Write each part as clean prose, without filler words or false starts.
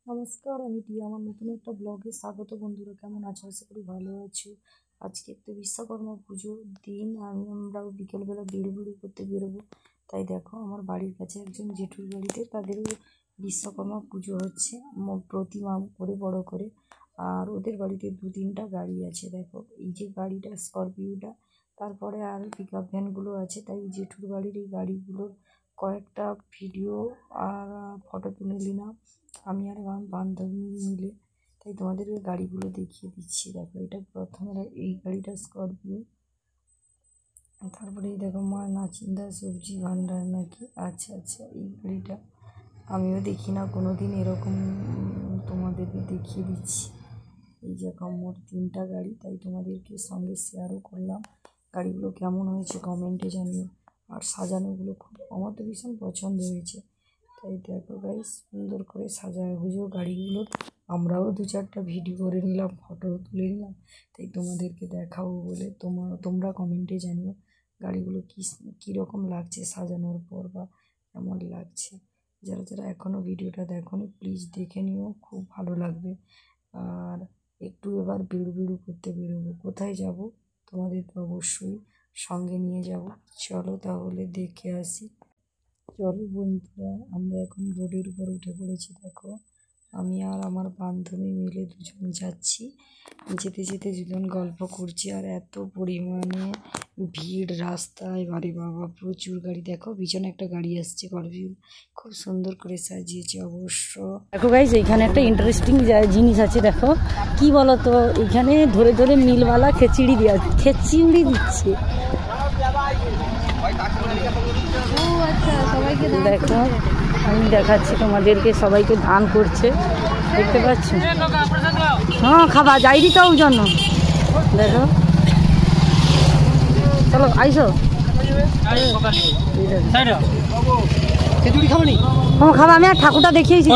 নমস্কার, আমি টিয়া। আমার নতুন একটা ব্লগে স্বাগত। বন্ধুরা, কেমন আছো? আশা করি ভালো আছো। আজকে তো বিশ্বকর্মা পুজোর দিন। আমরাও বিকেলবেলা বিড়ি করতে বেরোবো। তাই দেখো, আমার বাড়ির কাছে একজন জেঠুর বাড়িতে তাদেরও বিশ্বকর্মা পুজো হচ্ছে, প্রতিমা করে বড় করে। আর ওদের বাড়িতে 2-3টা গাড়ি আছে। দেখো, এই যে গাড়িটা স্করপিওটা, তারপরে আর পিক আপ ভ্যানগুলো আছে। তাই জেঠুর বাড়ির এই গাড়িগুলোর কয়েকটা ভিডিও আর ফটো তুলে নিলাম আমি আর আমার বান্ধবী মিলে। তাই তোমাদের ওই গাড়িগুলো দেখিয়ে দিচ্ছি। দেখো, এটা প্রথমে এই গাড়িটা স্করপিও। তারপরে এই দেখো, মা নাচিন্দা সবজি ভান্ডার নাকি। আচ্ছা, এই গাড়িটা আমিও দেখি না কোনো দিন, এরকম তোমাদেরকে দেখিয়ে দিচ্ছি। এই যেরকম মোট 3টা গাড়ি, তাই তোমাদেরকে সঙ্গে শেয়ারও করলাম। গাড়িগুলো কেমন হয়েছে কমেন্টে জানিও। আর সাজানোগুলো আমার তো ভীষণ পছন্দ হয়েছে। তাই দেখো গাইস, সুন্দর করে সাজায় গুজো গাড়িগুলো। আমরাও 2-4টা ভিডিও করে নিলাম, ফটো তুলে নিলাম। তাই তোমাদেরকে দেখাবো বলে তোমরা কমেন্টে জানিও গাড়িগুলো কীরকম লাগছে সাজানোর পর, বা কেমন লাগছে। যারা এখনও ভিডিওটা দেখোনি, প্লিজ দেখে নিও, খুব ভালো লাগবে। আর একটু এবার বিড়ু করতে বেরোবো। কোথায় যাব তোমাদেরকে অবশ্যই সঙ্গে নিয়ে যাব। চলো তাহলে দেখে আসি। চলো বন্ধুরা, আমরা এখন রোডের উপর উঠে পড়েছি। দেখো, আমি আর আমার বান্ধবী মিলে দুজন যাচ্ছি। যেতে যেতে দুজন গল্প করছি। আর এত পরিমাণে ভিড় রাস্তায়, বাড়ি বাবা প্রচুর গাড়ি। দেখো, পিছনে একটা গাড়ি আসছে, স্করপিও, খুব সুন্দর করে সাজিয়েছে অবশ্য। দেখো গাইজ, এইখানে একটা ইন্টারেস্টিং জিনিস আছে। দেখো, কি বলো তো, এইখানে ধরে ধরে মিলওয়ালা খিচুড়ি দিচ্ছে। দেখো, আমি দেখাচ্ছি তোমাদেরকে, সবাইকে দান করছে, দেখতে পাচ্ছ? হ্যাঁ, খাবা যাইরি তো ওই জন্য। দেখো, চলো আইসো। হ্যাঁ, খাবা। আমি আর ঠাকুরটা দেখিয়েছি।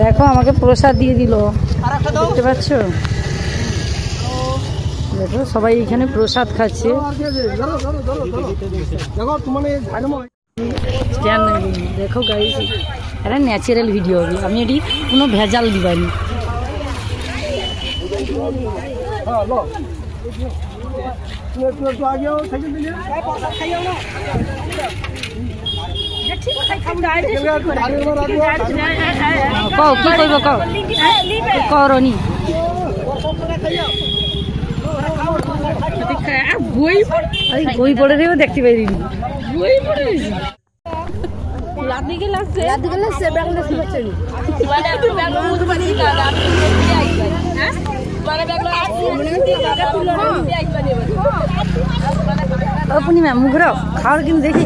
দেখো, আমাকে প্রসাদ দিয়ে দিল, দেখতে পাচ্ছ? দেখো, সবাই এখানে প্রসাদ খাচ্ছে। দেখো গাইস, এটা ন্যাচারাল ভিডিও হবে, আমি এটি কোনো ভেজাল দিবানি। কও কি কইব, কও করনি। বই পড়ে দেবো, দেখতে পাইনি। বই পড়ে লাদিকে লাগছে পূর্ণিমা মুখ খাওয়ার কিন্তু দেখি।